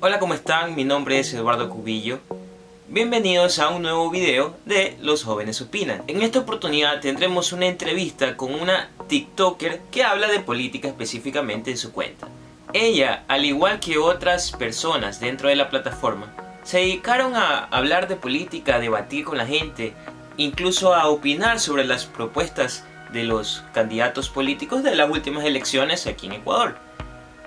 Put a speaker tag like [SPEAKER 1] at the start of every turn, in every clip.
[SPEAKER 1] Hola, ¿cómo están? Mi nombre es Eduardo Cubillo. Bienvenidos a un nuevo video de Los Jóvenes Opinan. En esta oportunidad tendremos una entrevista con una TikToker que habla de política específicamente en su cuenta. Ella, al igual que otras personas dentro de la plataforma, se dedicaron a hablar de política, a debatir con la gente, incluso a opinar sobre las propuestas de los candidatos políticos de las últimas elecciones aquí en Ecuador.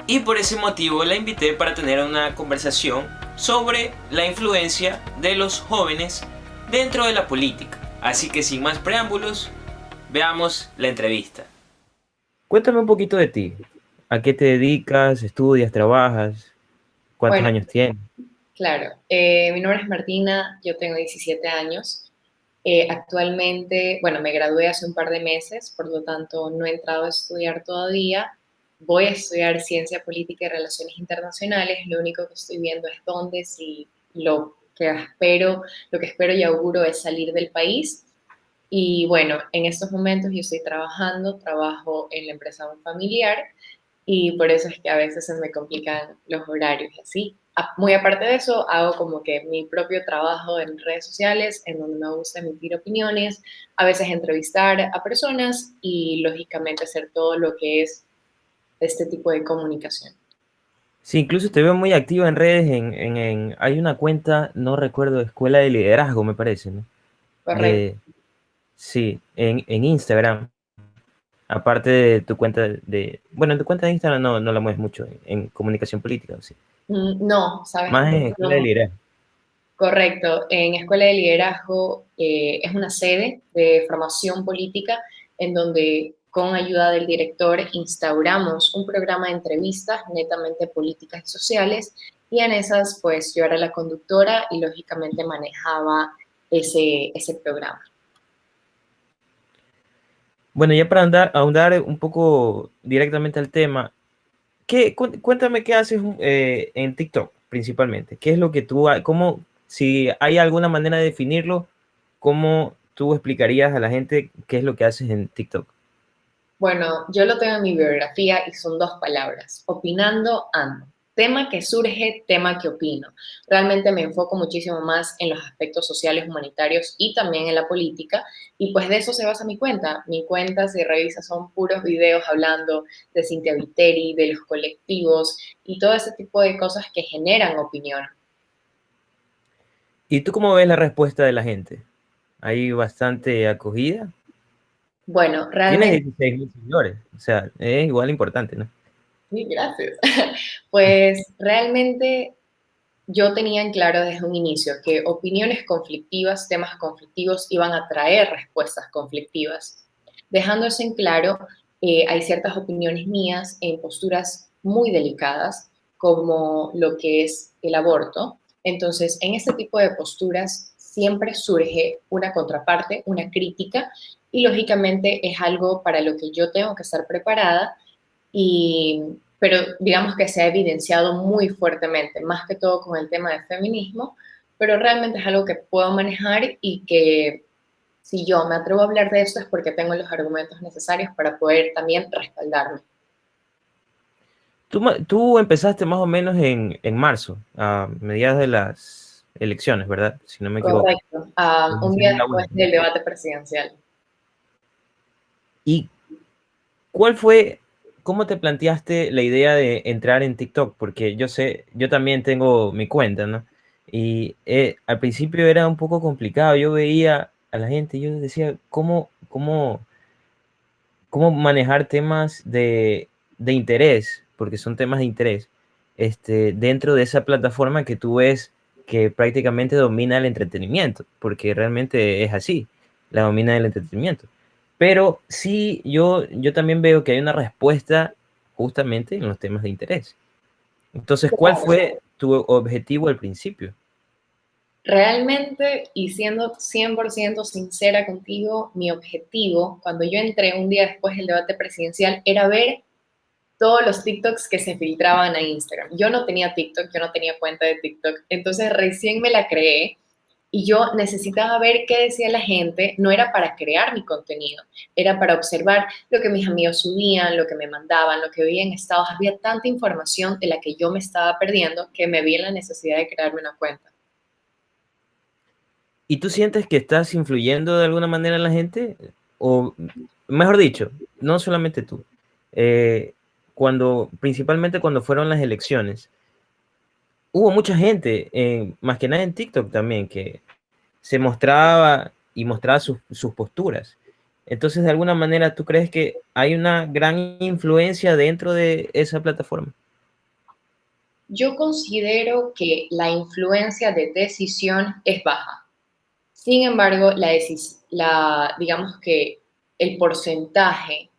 [SPEAKER 1] Y por ese motivo la invité para tener una conversación sobre la influencia de los jóvenes dentro de la política. Así que sin más preámbulos, veamos la entrevista. Cuéntame un poquito de ti. ¿A qué te dedicas? ¿Estudias? ¿Trabajas? ¿Cuántos
[SPEAKER 2] Bueno,
[SPEAKER 1] años tienes?
[SPEAKER 2] claro. Mi nombre es Martina, yo tengo 17 años. Actualmente, bueno, me gradué hace un par de meses, por lo tanto no he entrado a estudiar todavía. Voy a estudiar Ciencia Política y Relaciones Internacionales. Lo único que estoy viendo es dónde, si lo que espero y auguro es salir del país. Y bueno, en estos momentos yo estoy trabajo en la empresa de un familiar y por eso es que a veces se me complican los horarios y así. Muy aparte de eso, hago como que mi propio trabajo en redes sociales, en donde me gusta emitir opiniones, a veces entrevistar a personas y lógicamente hacer todo lo que es este tipo de comunicación.
[SPEAKER 1] Sí, incluso te veo muy activa en redes. Hay una cuenta, no recuerdo, Escuela de Liderazgo, me parece, ¿no?
[SPEAKER 2] Correcto.
[SPEAKER 1] De, sí, en Instagram. Aparte de tu cuenta bueno, en tu cuenta de Instagram no la mueves mucho en comunicación política, sí.
[SPEAKER 2] No, sabes,
[SPEAKER 1] Más en escuela de
[SPEAKER 2] no.
[SPEAKER 1] liderazgo.
[SPEAKER 2] Correcto. En Escuela de Liderazgo es una sede de formación política en donde con ayuda del director instauramos un programa de entrevistas netamente políticas y sociales y en esas pues yo era la conductora y lógicamente manejaba ese programa.
[SPEAKER 1] Bueno, ya para ahondar un poco directamente al tema, cuéntame qué haces en TikTok principalmente. ¿Qué es lo que cómo, si hay alguna manera de definirlo, cómo tú explicarías a la gente qué es lo que haces en TikTok?
[SPEAKER 2] Bueno, yo lo tengo en mi biografía y son dos palabras, opinando ando. Tema que surge, tema que opino. Realmente me enfoco muchísimo más en los aspectos sociales, humanitarios y también en la política. Y pues de eso se basa mi cuenta. Mi cuenta, si revisas, son puros videos hablando de Cintia Viteri, de los colectivos y todo ese tipo de cosas que generan opinión.
[SPEAKER 1] ¿Y tú cómo ves la respuesta de la gente? ¿Hay bastante acogida?
[SPEAKER 2] Bueno,
[SPEAKER 1] Tienes
[SPEAKER 2] realmente,
[SPEAKER 1] 16.000 seguidores, o sea, es igual importante, ¿no?
[SPEAKER 2] sí, gracias. Pues realmente yo tenía en claro desde un inicio que opiniones conflictivas, temas conflictivos iban a traer respuestas conflictivas. Dejándose en claro, hay ciertas opiniones mías en posturas muy delicadas, como lo que es el aborto. Entonces, en este tipo de posturas siempre surge una contraparte, una crítica, y lógicamente es algo para lo que yo tengo que estar preparada pero digamos que se ha evidenciado muy fuertemente, más que todo con el tema del feminismo, pero realmente es algo que puedo manejar y que si yo me atrevo a hablar de esto es porque tengo los argumentos necesarios para poder también respaldarme.
[SPEAKER 1] Tú empezaste más o menos en marzo, a mediados de las elecciones, ¿verdad? Si no me equivoco.
[SPEAKER 2] Correcto. Un
[SPEAKER 1] Esa
[SPEAKER 2] día
[SPEAKER 1] es la
[SPEAKER 2] después
[SPEAKER 1] última.
[SPEAKER 2] del debate presidencial.
[SPEAKER 1] ¿Y cuál fue, cómo te planteaste la idea de entrar en TikTok? Porque yo sé, yo también tengo mi cuenta, ¿no? Y al principio era un poco complicado. Yo veía a la gente y yo decía, cómo manejar temas de interés, porque son temas de interés, dentro de esa plataforma que tú ves que prácticamente domina el entretenimiento, porque realmente es así, la domina el entretenimiento. Pero sí, yo también veo que hay una respuesta justamente en los temas de interés. Entonces, ¿cuál fue tu objetivo al principio?
[SPEAKER 2] Realmente, y siendo 100% sincera contigo, mi objetivo cuando yo entré un día después del debate presidencial era ver todos los TikToks que se filtraban a Instagram. Yo no tenía TikTok, yo no tenía cuenta de TikTok, entonces recién me la creé Y yo necesitaba ver qué decía la gente, no era para crear mi contenido, era para observar lo que mis amigos subían, lo que me mandaban, lo que veía en estados. Había tanta información de la que yo me estaba perdiendo que me vi en la necesidad de crearme una cuenta.
[SPEAKER 1] ¿Y tú sientes que estás influyendo de alguna manera en la gente? O, mejor dicho, no solamente tú. Eh, principalmente cuando fueron las elecciones, hubo mucha gente, más que nada en TikTok también, que se mostraba y mostraba sus posturas. Entonces, de alguna manera, ¿tú crees que hay una gran influencia dentro de esa plataforma?
[SPEAKER 2] Yo considero que la influencia de decisión es baja. Sin embargo, digamos que el porcentaje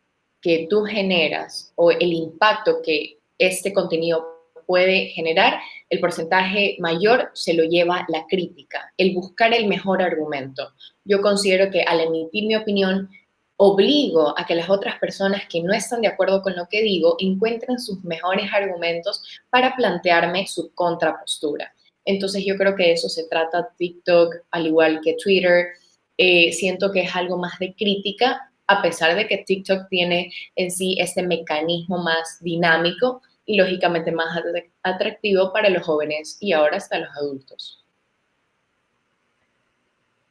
[SPEAKER 2] que tú generas o el impacto que este contenido puede generar, el porcentaje mayor se lo lleva la crítica, el buscar el mejor argumento. Yo considero que al emitir mi opinión, obligo a que las otras personas que no están de acuerdo con lo que digo encuentren sus mejores argumentos para plantearme su contrapostura. Entonces yo creo que de eso se trata TikTok, al igual que Twitter. Siento que es algo más de crítica, a pesar de que TikTok tiene en sí este mecanismo más dinámico y lógicamente más atractivo para los jóvenes y ahora hasta los adultos.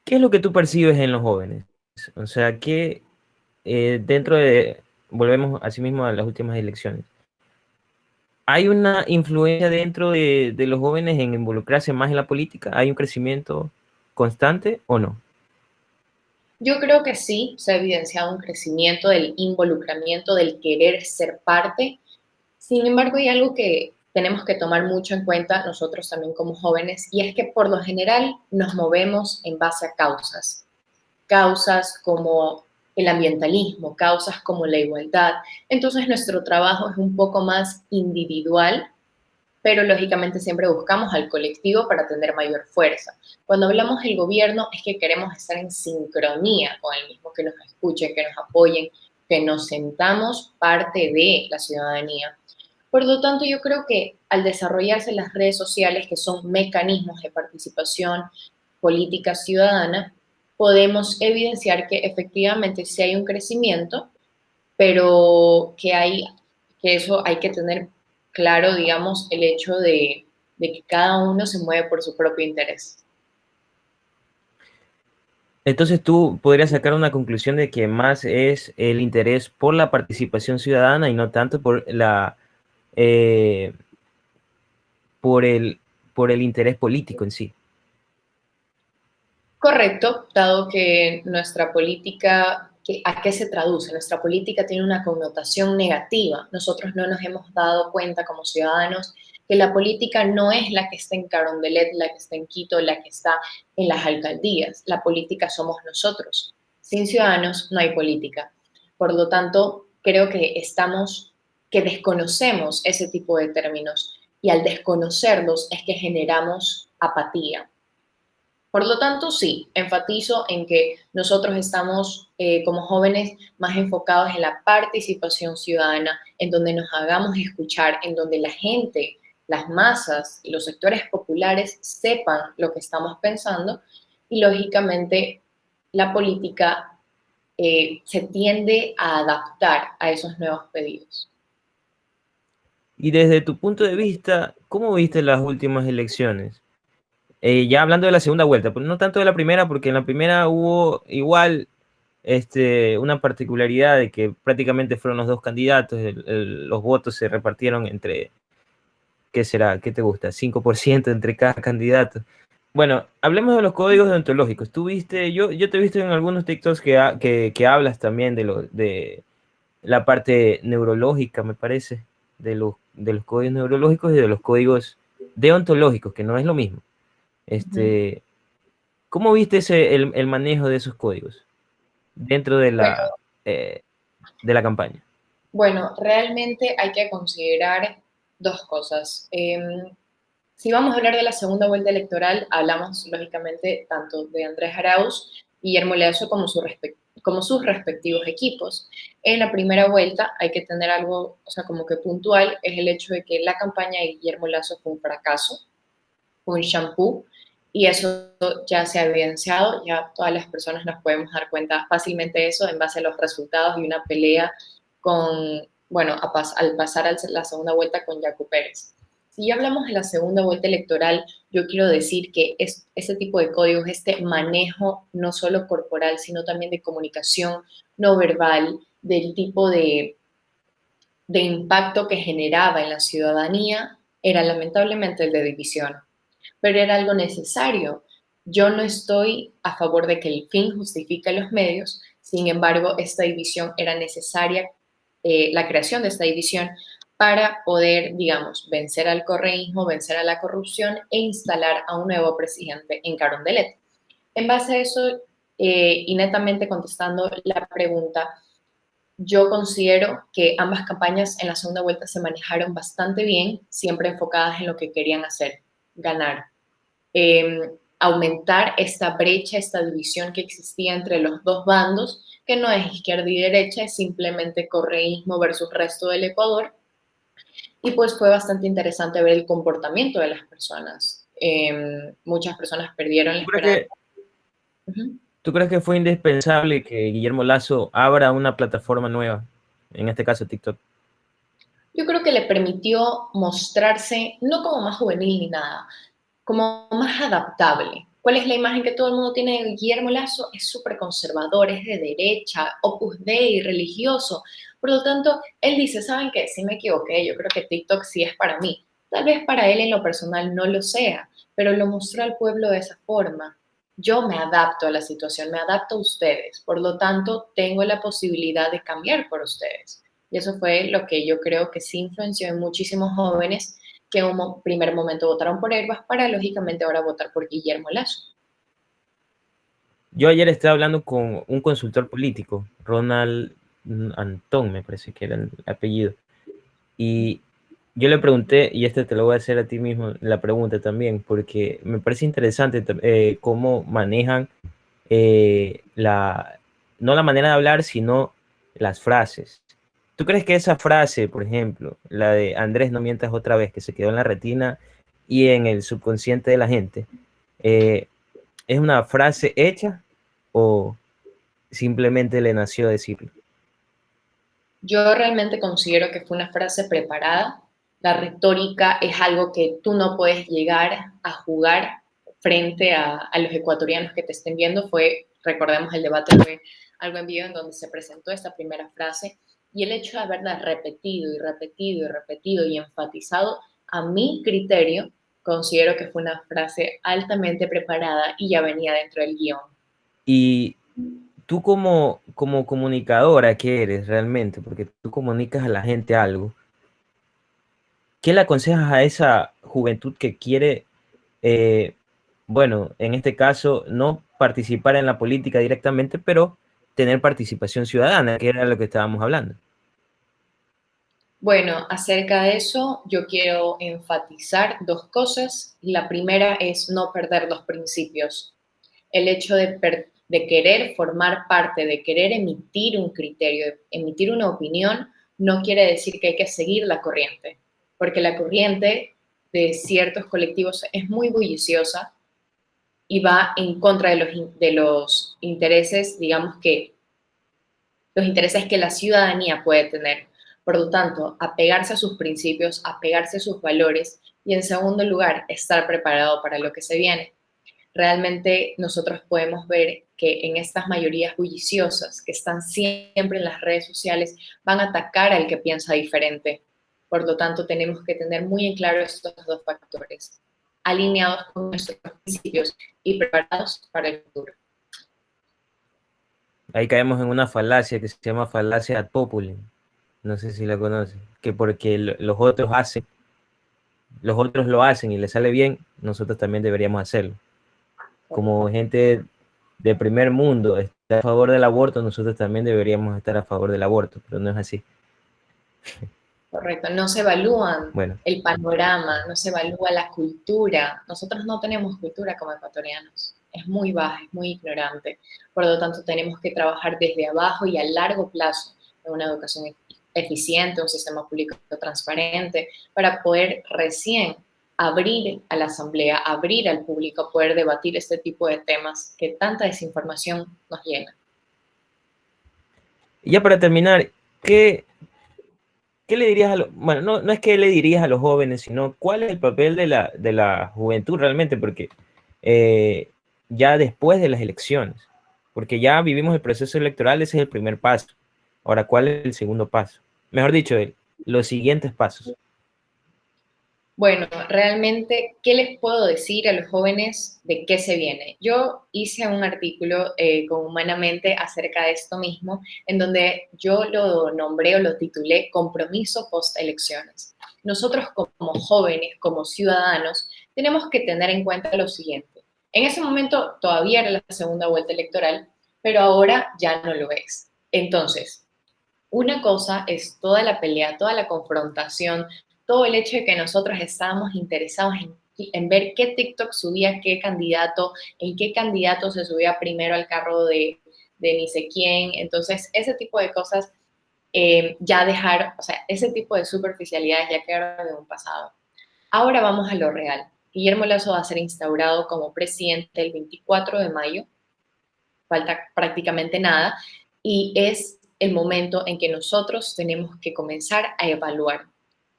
[SPEAKER 1] ¿Qué es lo que tú percibes en los jóvenes? O sea, que dentro de, volvemos así mismo a las últimas elecciones, ¿hay una influencia dentro de los jóvenes en involucrarse más en la política? ¿Hay un crecimiento constante o no?
[SPEAKER 2] Yo creo que sí, se ha evidenciado un crecimiento del involucramiento, del querer ser parte. Sin embargo, hay algo que tenemos que tomar mucho en cuenta nosotros también como jóvenes, y es que por lo general nos movemos en base a causas como el ambientalismo, causas como la igualdad. Entonces nuestro trabajo es un poco más individual, pero lógicamente siempre buscamos al colectivo para tener mayor fuerza. Cuando hablamos del gobierno es que queremos estar en sincronía con el mismo, que nos escuchen, que nos apoyen, que nos sentamos parte de la ciudadanía. Por lo tanto, yo creo que al desarrollarse las redes sociales, que son mecanismos de participación política ciudadana, podemos evidenciar que efectivamente sí hay un crecimiento, pero que eso hay que tener claro, digamos, el hecho de que cada uno se mueve por su propio interés.
[SPEAKER 1] Entonces tú podrías sacar una conclusión de que más es el interés por la participación ciudadana y no tanto eh, por por el interés político en sí.
[SPEAKER 2] Correcto, dado que nuestra política, ¿a qué se traduce? Nuestra política tiene una connotación negativa. Nosotros no nos hemos dado cuenta como ciudadanos que la política no es la que está en Carondelet, la que está en Quito, la que está en las alcaldías. La política somos nosotros. Sin ciudadanos no hay política. Por lo tanto, creo que desconocemos ese tipo de términos y al desconocerlos es que generamos apatía. Por lo tanto, sí, enfatizo en que nosotros estamos como jóvenes más enfocados en la participación ciudadana, en donde nos hagamos escuchar, en donde la gente, las masas y los sectores populares sepan lo que estamos pensando y lógicamente la política se tiende a adaptar a esos nuevos pedidos.
[SPEAKER 1] Y desde tu punto de vista, ¿cómo viste las últimas elecciones? Ya hablando de la segunda vuelta, pero no tanto de la primera, porque en la primera hubo igual una particularidad de que prácticamente fueron los dos candidatos, los votos se repartieron entre, ¿qué será? ¿Qué te gusta? 5% entre cada candidato. Bueno, hablemos de los códigos deontológicos. Tú viste, yo te he visto en algunos TikToks que hablas también de la parte neurológica, me parece, de los códigos neurológicos y de los códigos deontológicos, que no es lo mismo.
[SPEAKER 2] Ujú.
[SPEAKER 1] ¿Cómo viste el manejo de esos códigos dentro
[SPEAKER 2] Bueno,
[SPEAKER 1] de la campaña?
[SPEAKER 2] bueno, realmente hay que considerar dos cosas. Si vamos a hablar de la segunda vuelta electoral, hablamos lógicamente tanto de Andrés Arauz, Guillermo Lazo como sus respectivos equipos. En la primera vuelta hay que tener algo, o sea, como que puntual, es el hecho de que la campaña de Guillermo Lazo fue un fracaso, fue un shampoo, Y eso ya se ha evidenciado, ya todas las personas nos podemos dar cuenta fácilmente de eso en base a los resultados y una pelea con, bueno, al pasar a la segunda vuelta con Yacu Pérez. Si ya hablamos de la segunda vuelta electoral, yo quiero decir que ese tipo de códigos, este manejo no solo corporal, sino también de comunicación no verbal, del tipo de impacto que generaba en la ciudadanía, era lamentablemente el de división, pero era algo necesario. Yo no estoy a favor de que el fin justifique los medios, sin embargo, esta división era necesaria, la creación de esta división para poder, digamos, vencer al correísmo, vencer a la corrupción e instalar a un nuevo presidente en Carondelet. En base a eso, y netamente contestando la pregunta, yo considero que ambas campañas en la segunda vuelta se manejaron bastante bien, siempre enfocadas en lo que querían hacer, ganar. Aumentar esta brecha, esta división que existía entre los dos bandos, que no es izquierda y derecha, es simplemente correísmo versus resto del Ecuador. Y pues fue bastante interesante ver el comportamiento de las personas. Muchas personas perdieron la
[SPEAKER 1] ¿Tú crees
[SPEAKER 2] esperanza.
[SPEAKER 1] que, ¿Tú crees que fue indispensable que Guillermo Lasso abra una plataforma nueva, en este caso TikTok?
[SPEAKER 2] Yo creo que le permitió mostrarse no como más juvenil ni nada, como más adaptable. ¿Cuál es la imagen que todo el mundo tiene de Guillermo Lasso? Es súper conservador, es de derecha, Opus Dei, religioso. Por lo tanto, él dice, ¿saben qué? Sí me equivoqué, yo creo que TikTok sí es para mí. Tal vez para él en lo personal no lo sea, pero lo mostró al pueblo de esa forma. Yo me adapto a la situación, me adapto a ustedes, por lo tanto, tengo la posibilidad de cambiar por ustedes. Y eso fue lo que yo creo que sí influenció en muchísimos jóvenes que en un primer momento votaron por Herbas para lógicamente ahora votar por Guillermo Lasso.
[SPEAKER 1] Yo ayer estaba hablando con un consultor político, Ronald Antón, me parece que era el apellido, y yo le pregunté, y este te lo voy a hacer a ti mismo, la pregunta también, porque me parece interesante cómo manejan no la manera de hablar, sino las frases. ¿Tú crees que esa frase, por ejemplo, la de Andrés, no mientas otra vez, que se quedó en la retina y en el subconsciente de la gente, eh, es una frase hecha o simplemente le nació decirlo?
[SPEAKER 2] Yo realmente considero que fue una frase preparada. La retórica es algo que tú no puedes llegar a jugar frente a los ecuatorianos que te estén viendo. Recordemos, el debate fue algo en vivo en donde se presentó esta primera frase y el hecho de haberla repetido y repetido y repetido y enfatizado, a mi criterio, considero que fue una frase altamente preparada y ya venía dentro del guión.
[SPEAKER 1] Y tú como comunicadora que eres realmente, porque tú comunicas a la gente algo, ¿qué le aconsejas a esa juventud que quiere, eh, bueno, en este caso, no participar en la política directamente, pero tener participación ciudadana, que era lo que estábamos hablando?
[SPEAKER 2] Bueno, acerca de eso, yo quiero enfatizar dos cosas. La primera es no perder los principios. El hecho de querer formar parte, de querer emitir un criterio, de emitir una opinión, no quiere decir que hay que seguir la corriente, porque la corriente de ciertos colectivos es muy bulliciosa y va en contra de los intereses, digamos que los intereses que la ciudadanía puede tener. Por lo tanto, apegarse a sus principios, apegarse a sus valores y, en segundo lugar, estar preparado para lo que se viene. Realmente nosotros podemos ver que en estas mayorías bulliciosas que están siempre en las redes sociales van a atacar al que piensa diferente. Por lo tanto, tenemos que tener muy en claro estos dos factores, alineados con nuestros principios y preparados para el futuro.
[SPEAKER 1] Ahí caemos en una falacia que se llama falacia ad populem. No sé si la conoces. Que porque los otros lo hacen y les sale bien, nosotros también deberíamos hacerlo. Como gente de primer mundo está a favor del aborto, nosotros también deberíamos estar a favor del aborto, pero no es así.
[SPEAKER 2] Correcto, no se evalúan
[SPEAKER 1] Bueno,
[SPEAKER 2] el panorama, no se evalúa la cultura. Nosotros no tenemos cultura como ecuatorianos. Es muy baja, es muy ignorante. Por lo tanto, tenemos que trabajar desde abajo y a largo plazo en una educación eficiente, un sistema público transparente, para poder recién abrir a la asamblea, abrir al público a poder debatir este tipo de temas que tanta desinformación nos llena.
[SPEAKER 1] Y ya para terminar, ¿qué, qué le dirías a los, bueno, no es que le dirías a los jóvenes, sino cuál es el papel de la juventud realmente? Porque eh, ya después de las elecciones, porque ya vivimos el proceso electoral, ese es el primer paso. Ahora, ¿cuál es el segundo paso? Mejor dicho, los siguientes pasos.
[SPEAKER 2] Bueno, realmente, ¿qué les puedo decir a los jóvenes de qué se viene? Yo hice un artículo con Humanamente acerca de esto mismo, en donde yo lo nombré o lo titulé Compromiso post-elecciones. Nosotros como jóvenes, como ciudadanos, tenemos que tener en cuenta lo siguiente. En ese momento todavía era la segunda vuelta electoral, pero ahora ya no lo es. Entonces, una cosa es toda la pelea, toda la confrontación, todo el hecho de que nosotros estábamos interesados en ver qué TikTok subía qué candidato, en qué candidato se subía primero al carro de ni sé quién. Entonces, ese tipo de cosas ya dejar, o sea, ese tipo de superficialidades ya quedaron en un pasado. Ahora vamos a lo real. Guillermo Lazo va a ser instaurado como presidente el 24 de mayo, falta prácticamente nada, y es el momento en que nosotros tenemos que comenzar a evaluar.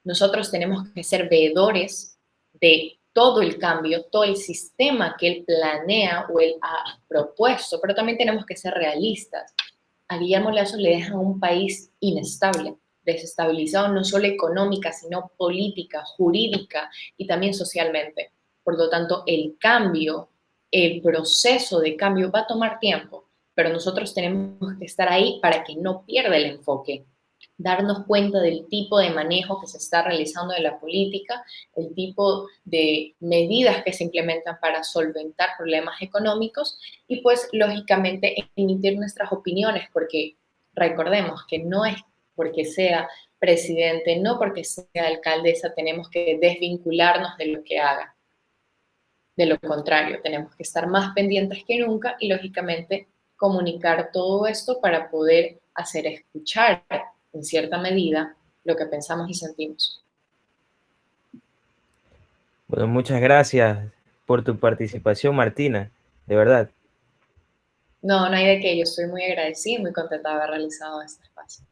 [SPEAKER 2] Nosotros tenemos que ser veedores de todo el cambio, todo el sistema que él planea o él ha propuesto, pero también tenemos que ser realistas. A Guillermo Lazo le dejan un país inestable, desestabilizado no solo económica, sino política, jurídica y también socialmente. Por lo tanto, el cambio, el proceso de cambio va a tomar tiempo, pero nosotros tenemos que estar ahí para que no pierda el enfoque, darnos cuenta del tipo de manejo que se está realizando de la política, el tipo de medidas que se implementan para solventar problemas económicos y pues lógicamente emitir nuestras opiniones, porque recordemos que no es porque sea presidente, no porque sea alcaldesa, tenemos que desvincularnos de lo que haga. De lo contrario, tenemos que estar más pendientes que nunca y lógicamente comunicar todo esto para poder hacer escuchar en cierta medida lo que pensamos y sentimos.
[SPEAKER 1] Bueno, muchas gracias por tu participación, Martina, de verdad.
[SPEAKER 2] No, no hay de qué, yo estoy muy agradecida y muy contenta de haber realizado este espacio.